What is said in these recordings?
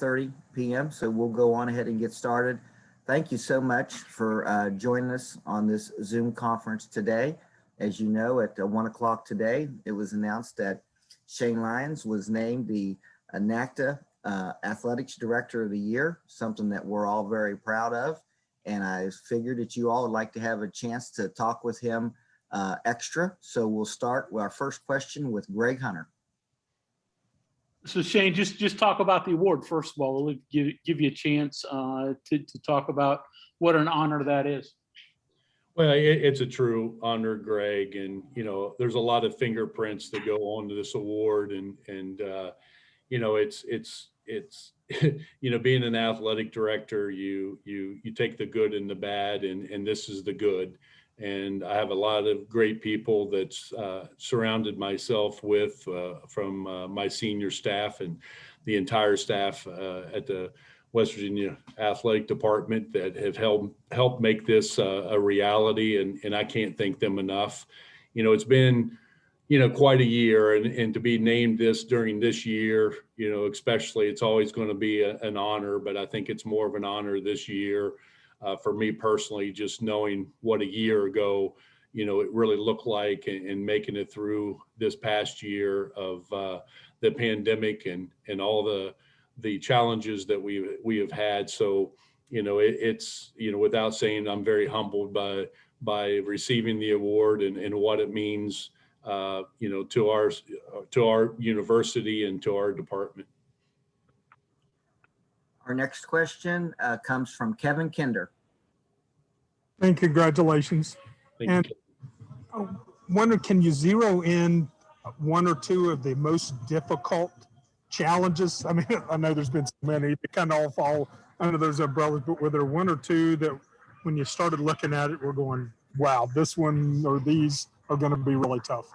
6:30 p.m. So we'll go on ahead and get started. Thank you so much for joining us on this Zoom conference today. As you know, at 1 o'clock today, it was announced that Shane Lyons was named the NACDA Athletics Director of the Year, something that we're all very proud of. And I figured that you all would like to have a chance to talk with him extra. So we'll start with our first question with Greg Hunter. So Shane, just talk about the award first of all. We'll give you a chance to talk about what an honor that is. Well, it's a true honor, Greg, and there's a lot of fingerprints that go onto this award, and it's being an athletic director, you take the good and the bad, and this is the good. And I have a lot of great people that's surrounded myself with from my senior staff and the entire staff at the West Virginia Athletic Department that have helped make this a reality. And I can't thank them enough. It's been, quite a year, and to be named this during this year, especially, it's always going to be an honor, but I think it's more of an honor this year. For me personally, just knowing what a year ago, it really looked like, and making it through this past year of the pandemic and all the challenges that we have had. So, it's, without saying, I'm very humbled by receiving the award and what it means, to our university and to our department. Our next question comes from Kevin Kinder. And congratulations. Thank you. I wonder, can you zero in one or two of the most difficult challenges? I mean, I know there's been so many that kind of all fall under those umbrellas, but were there one or two that when you started looking at it, we're going, wow, this one or these are going to be really tough?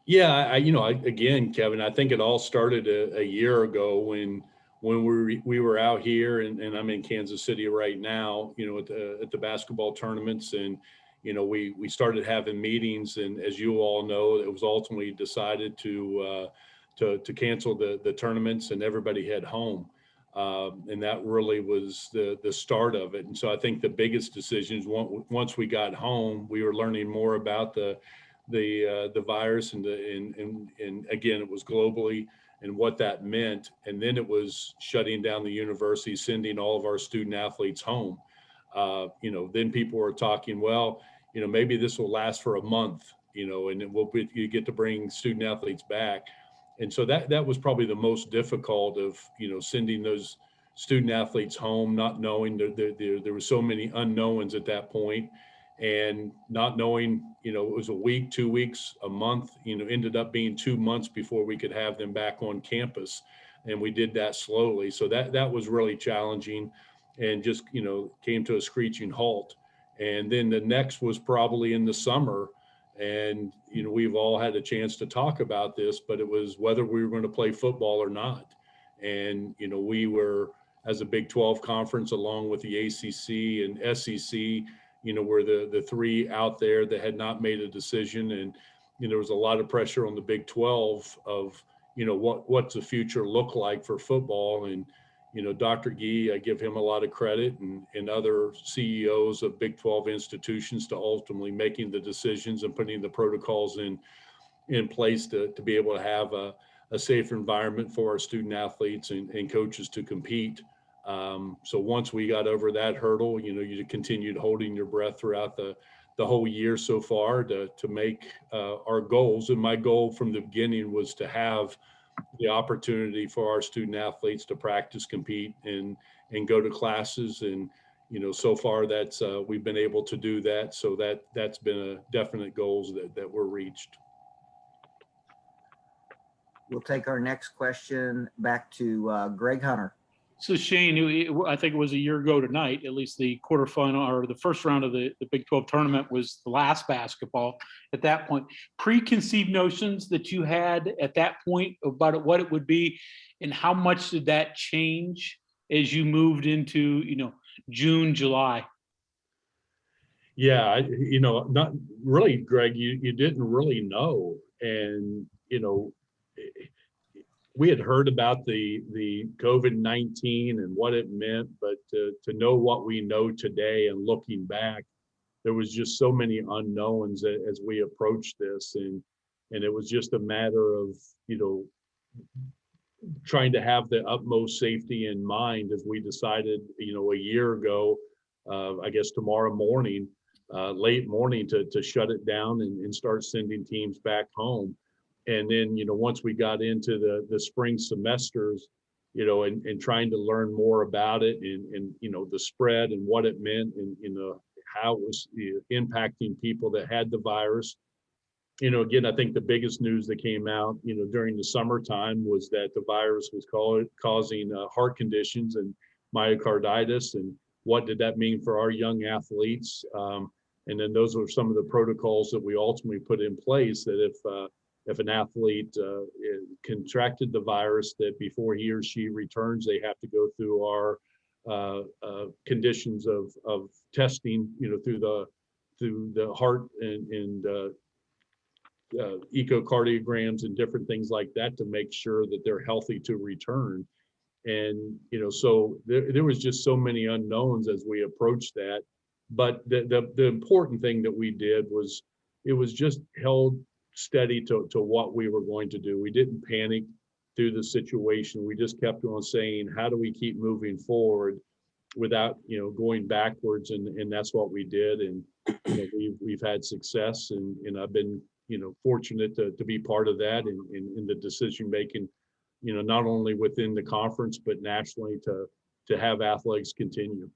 Yeah, again, Kevin, I think it all started a year ago when we were out here, and I'm in Kansas City right now, at the basketball tournaments, and we started having meetings, and as you all know, it was ultimately decided to cancel the tournaments, and everybody head home, and that really was the start of it. And so I think the biggest decisions, once we got home, we were learning more about the virus, and again, it was globally, and what that meant. And then it was shutting down the university, sending all of our student athletes home. Then people were talking, well, maybe this will last for a month, and then you get to bring student athletes back. And so that was probably the most difficult of, sending those student athletes home, not knowing there were so many unknowns at that point, and not knowing, it was a week, 2 weeks, a month, ended up being 2 months before we could have them back on campus. And we did that slowly. So that was really challenging, and just, came to a screeching halt. And then the next was probably in the summer. And, we've all had a chance to talk about this, but it was whether we were going to play football or not. And, we were, as a Big 12 conference, along with the ACC and SEC, were the three out there that had not made a decision. And, there was a lot of pressure on the Big 12 of, what's the future look like for football. And, Dr. Gee, I give him a lot of credit, and other CEOs of Big 12 institutions, to ultimately making the decisions and putting the protocols in place to be able to have a safer environment for our student athletes and coaches to compete. So once we got over that hurdle, you continued holding your breath throughout the whole year so far to make our goals. And my goal from the beginning was to have the opportunity for our student athletes to practice, compete, and go to classes. And, so far that's we've been able to do that. So that's been a definite goals that were reached. We'll take our next question back to Greg Hunter. So Shane, I think it was a year ago tonight, at least the quarterfinal or the first round of the Big 12 tournament was the last basketball at that point. Preconceived notions that you had at that point about what it would be, and how much did that change as you moved into, June, July? Yeah, not really, Greg, you didn't really know. And, we had heard about the COVID-19 and what it meant, but to know what we know today and looking back, there was just so many unknowns as we approached this, and it was just a matter of, you know, trying to have the utmost safety in mind as we decided, you know, a year ago, I guess tomorrow morning, late morning, to shut it down and start sending teams back home. And then, you know, once we got into the spring semesters, you know, and trying to learn more about it and, you know, the spread and what it meant and, you know, how it was impacting people that had the virus. You know, again, I think the biggest news that came out, you know, during the summertime was that the virus was causing heart conditions and myocarditis. And what did that mean for our young athletes? And then those were some of the protocols that we ultimately put in place, that if an athlete contracted the virus, that before he or she returns, they have to go through our conditions of testing, you know, through the heart and echocardiograms and different things like that to make sure that they're healthy to return. And, you know, so there was just so many unknowns as we approached that. But the important thing that we did was, it was just held steady to what we were going to do. We didn't panic through the situation. We just kept on saying, how do we keep moving forward without, you know, going backwards? And that's what we did. And, you know, we've had success, and I've been, you know, fortunate to be part of that in the decision making, you know, not only within the conference, but nationally to have athletics continue.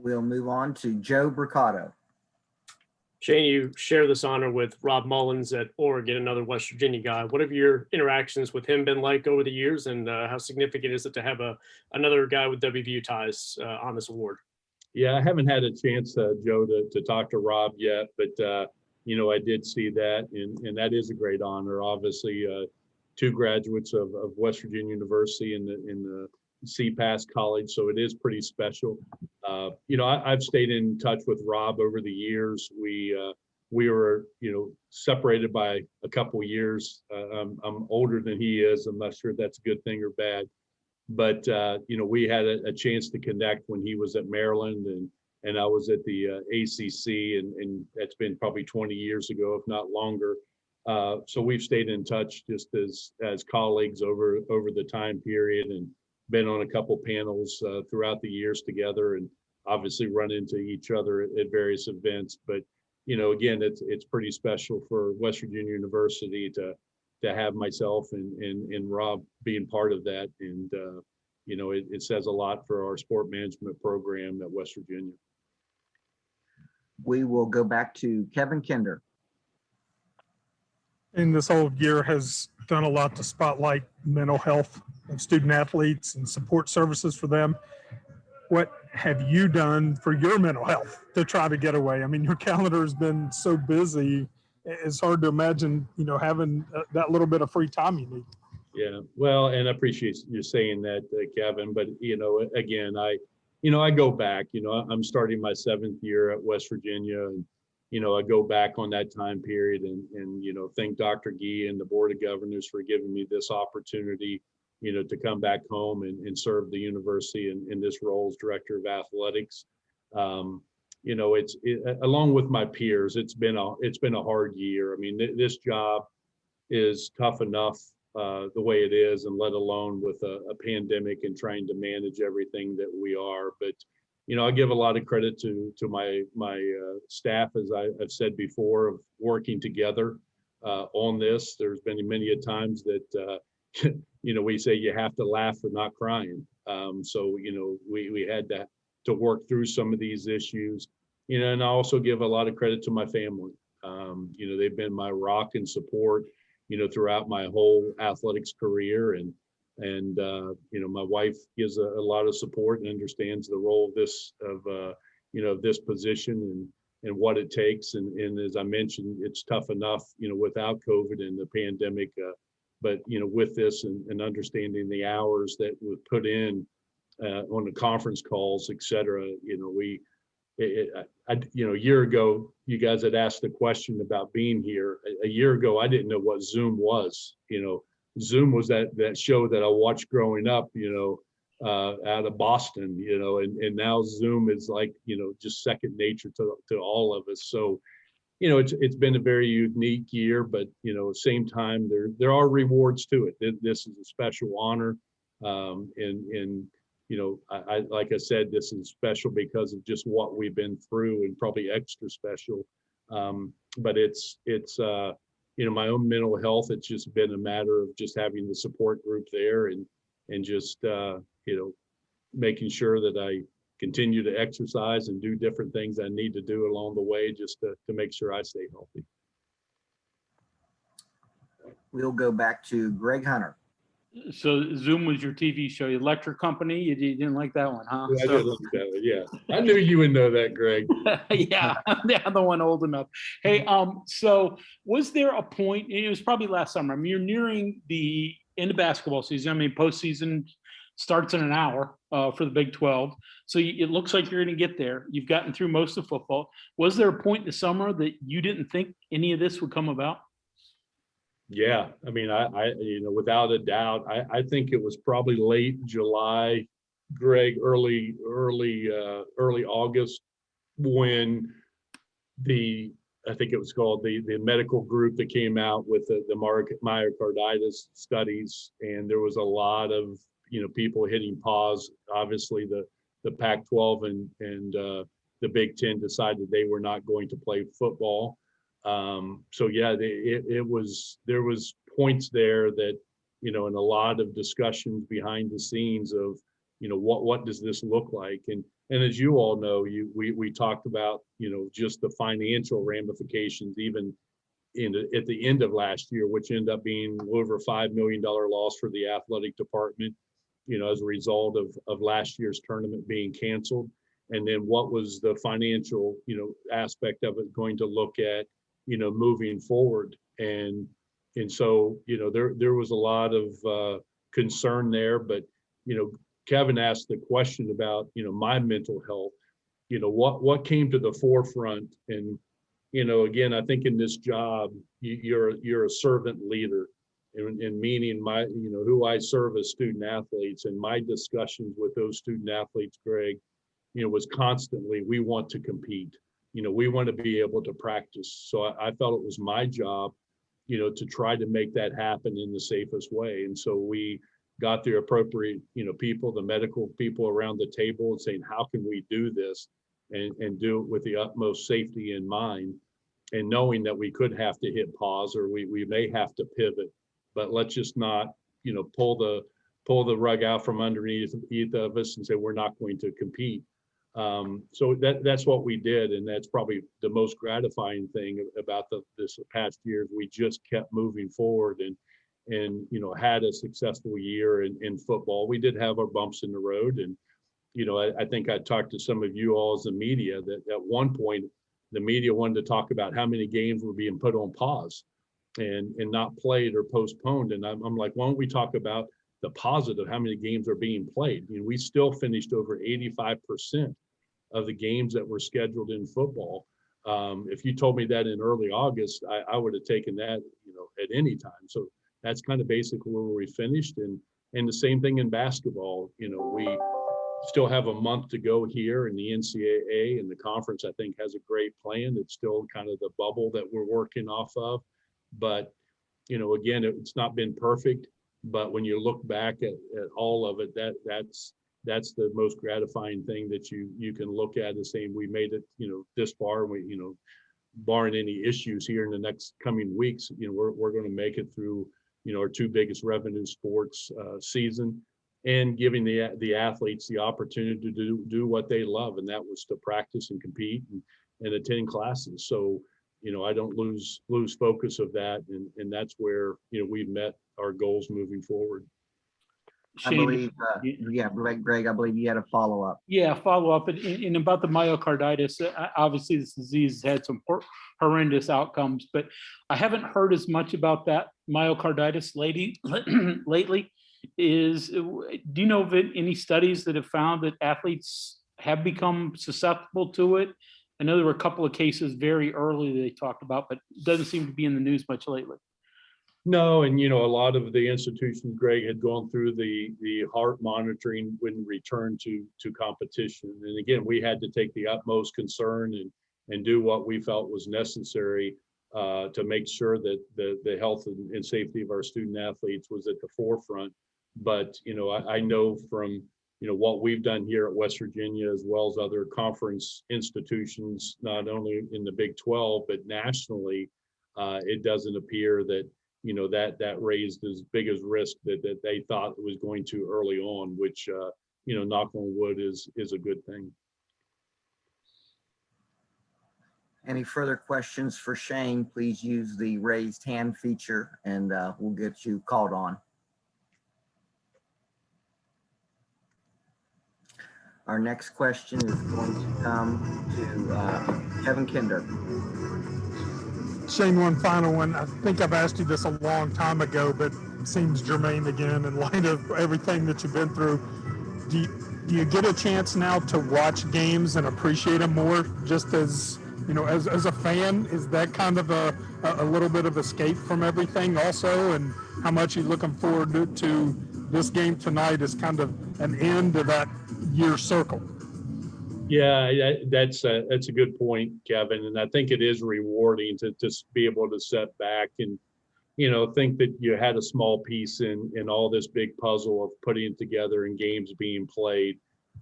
We'll move on to Joe Brascato. Shane, you share this honor with Rob Mullins at Oregon, another West Virginia guy. What have your interactions with him been like over the years, and how significant is it to have another guy with WVU ties on this award? Yeah, I haven't had a chance, Joe, to talk to Rob yet, but you know, I did see that, and that is a great honor. Obviously, two graduates of West Virginia University in the CPAS college, so it is pretty special. You know, I've stayed in touch with Rob over the years. We were, you know, separated by a couple years. I'm older than he is. I'm not sure if that's a good thing or bad, but you know, we had a chance to connect when he was at Maryland and I was at the ACC, and that's been probably 20 years ago, if not longer. So we've stayed in touch just as colleagues over the time period, and been on a couple panels throughout the years together, and obviously run into each other at various events. But, you know, again, it's pretty special for West Virginia University to have myself and Rob being part of that. And, you know, it says a lot for our sport management program at West Virginia. We will go back to Kevin Kinder. And this whole year has done a lot to spotlight mental health of student athletes and support services for them. What have you done for your mental health to try to get away? I mean, your calendar has been so busy. It's hard to imagine, you know, having that little bit of free time you need. Yeah, well, and I appreciate you saying that, Kevin, but, you know, again, I go back, you know, I'm starting my 7th year at West Virginia, and, you know, I go back on that time period and, you know, thank Dr. Gee and the Board of Governors for giving me this opportunity, you know, to come back home and serve the university in this role as Director of Athletics. You know, along with my peers, it's been a hard year. I mean, this job is tough enough the way it is, and let alone with a pandemic and trying to manage everything that we are. But, you know, I give a lot of credit to my staff, as I've said before, of working together on this. There's been many a times that, you know, we say you have to laugh or not crying. So, you know, we had to work through some of these issues, you know, and I also give a lot of credit to my family. You know, they've been my rock and support, you know, throughout my whole athletics career. And you know, my wife gives a lot of support and understands the role of you know, this position and what it takes. And as I mentioned, it's tough enough, you know, without COVID and the pandemic, but, you know, with this and understanding the hours that were put in on the conference calls, et cetera, you know, a year ago, you guys had asked the question about being here. A year ago, I didn't know what Zoom was. Zoom was that show that I watched growing up, out of Boston, and now Zoom is like, just second nature to all of us. So, it's been a very unique year, but, at the same time, there are rewards to it. This is a special honor. I like I said, this is special because of just what we've been through, and probably extra special. But it's my own mental health. It's just been a matter of just having the support group there, and just making sure that I continue to exercise and do different things I need to do along the way, just to make sure I stay healthy. We'll go back to Greg Hunter. So Zoom was your TV show, electric company. You didn't like that one, huh? I did like that one, yeah. I knew you would know that, Greg. Yeah, the other one old enough. Hey, so was there a point, and it was probably last summer, you're nearing the end of basketball season. Postseason starts in an hour for the Big 12. So it looks like you're going to get there. You've gotten through most of football. Was there a point in the summer that you didn't think any of this would come about? Yeah, I without a doubt, I think it was probably late July, Greg, early August, when I think it was called the medical group that came out with the myocarditis studies, and there was a lot of people hitting pause. Obviously, the Pac-12 and the Big Ten decided they were not going to play football. So yeah, there was points there that, and a lot of discussions behind the scenes of, what does this look like? And as you all know, we talked about, just the financial ramifications, even at the end of last year, which ended up being over $5 million loss for the athletic department, as a result of last year's tournament being canceled. And then what was the financial, aspect of it going to look at, moving forward. And so, there was a lot of concern there, but, Kevin asked the question about, my mental health, what came to the forefront. And, again, I think in this job, you're a servant leader, and meaning who I serve as student athletes, and my discussions with those student athletes, Greg, was constantly, we want to compete. We want to be able to practice. So I felt it was my job, to try to make that happen in the safest way. And so we got the appropriate, people, the medical people around the table, and saying, how can we do this and do it with the utmost safety in mind, and knowing that we could have to hit pause, or we may have to pivot, but let's just not, pull the rug out from underneath of us and say, we're not going to compete. So that's what we did, and that's probably the most gratifying thing about this past year. We just kept moving forward and had a successful year in football. We did have our bumps in the road, and I think I talked to some of you all as the media that at one point the media wanted to talk about how many games were being put on pause and not played or postponed, and I'm like, why don't we talk about the positive, how many games are being played? We still finished over 85% of the games that were scheduled in football. If you told me that in early August, I would have taken that, at any time. So that's kind of basically where we finished. And the same thing in basketball. We still have a month to go here in the NCAA, and the conference, I think, has a great plan. It's still kind of the bubble that we're working off of. But, again, it's not been perfect. But when you look back at all of it, that's the most gratifying thing that you can look at, and saying we made it, this far. We, barring any issues here in the next coming weeks, we're going to make it through, our two biggest revenue sports season, and giving the athletes the opportunity to do what they love, and that was to practice and compete and attend classes. So, I don't lose focus of that, and that's where we've met our goals moving forward. Shane, I believe, Greg, I believe you had a follow-up. Yeah, follow up. And about the myocarditis, obviously this disease has had some horrendous outcomes, but I haven't heard as much about that myocarditis lately. Do you know of any studies that have found that athletes have become susceptible to it? I know there were a couple of cases very early they talked about, but it doesn't seem to be in the news much lately. No, and a lot of the institutions, Greg, had gone through the heart monitoring when returned to competition. And again, we had to take the utmost concern and do what we felt was necessary to make sure that the health and safety of our student athletes was at the forefront. But I know from what we've done here at West Virginia, as well as other conference institutions, not only in the Big 12 but nationally, it doesn't appear that that raised as big as risk that they thought it was going to early on, which knock on wood is a good thing. Any further questions for Shane, please use the raised hand feature and we'll get you called on. Our next question is going to come to Kevin Kinder. Shane, one final one. I think I've asked you this a long time ago, but it seems germane again in light of everything that you've been through. Do you get a chance now to watch games and appreciate them more, just as as a fan? Is that kind of a little bit of escape from everything also? And how much are you looking forward to this game tonight as kind of an end to that year circle? Yeah, that's a good point, Kevin. And I think it is rewarding to be able to sit back and, think that you had a small piece in all this big puzzle of putting it together and games being played.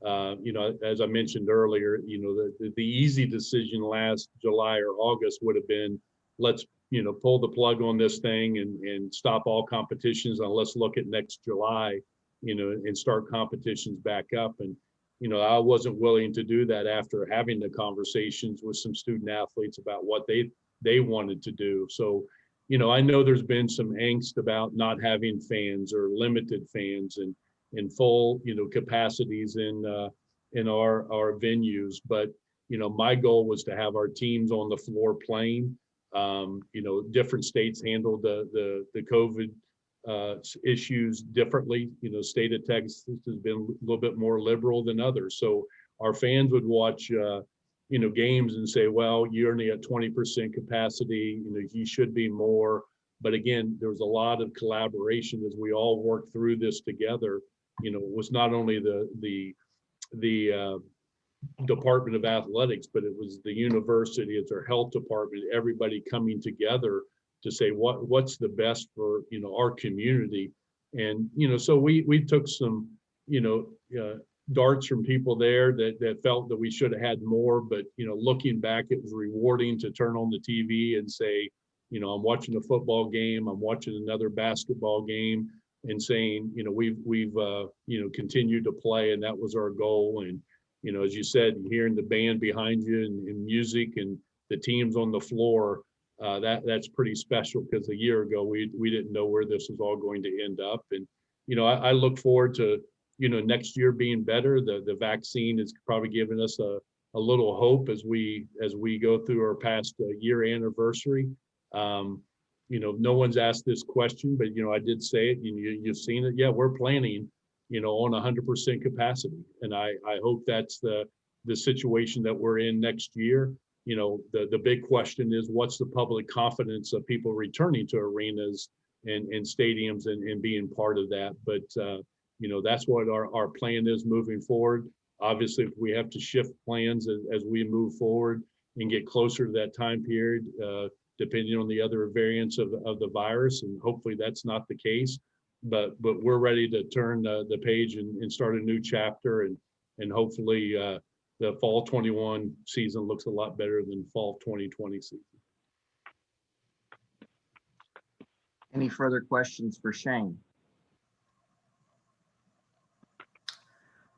As I mentioned earlier, the easy decision last July or August would have been, let's, pull the plug on this thing and stop all competitions and let's look at next July, and start competitions back up. And I wasn't willing to do that after having the conversations with some student athletes about what they wanted to do. So, I know there's been some angst about not having fans or limited fans and full, capacities in our venues. But, my goal was to have our teams on the floor playing. Different states handled the COVID issues differently. State of Texas has been a little bit more liberal than others. So our fans would watch, games and say, well, you're only at 20% capacity, you should be more. But again, there was a lot of collaboration as we all worked through this together. It was not only the Department of Athletics, but it was the university, it's our health department, everybody coming together to say what's the best for our community. And so we took some darts from people there that felt that we should have had more, but looking back, it was rewarding to turn on the TV and say, I'm watching a football game, I'm watching another basketball game, and saying we've continued to play, and that was our goal. And as you said, hearing the band behind you and music and the teams on the floor, that's pretty special, because a year ago we didn't know where this was all going to end up. And I look forward to next year being better. The vaccine is probably giving us a little hope as we go through our past year anniversary. No one's asked this question, but I did say it. You've seen it. Yeah, we're planning on 100% capacity, and I hope that's the situation that we're in next year. The big question is, what's the public confidence of people returning to arenas and stadiums and being part of that? But that's what our plan is moving forward. Obviously, if we have to shift plans as we move forward and get closer to that time period, depending on the other variants of the virus, and hopefully that's not the case. But we're ready to turn the page and start a new chapter, and hopefully the fall 21 season looks a lot better than fall 2020 season. Any further questions for Shane?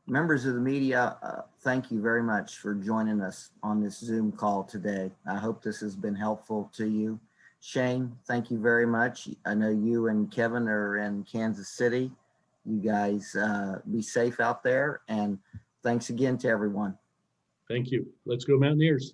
Members of the media, thank you very much for joining us on this Zoom call today. I hope this has been helpful to you. Shane, thank you very much. I know you and Kevin are in Kansas City. You guys be safe out there, and thanks again to everyone. Thank you. Let's go Mountaineers.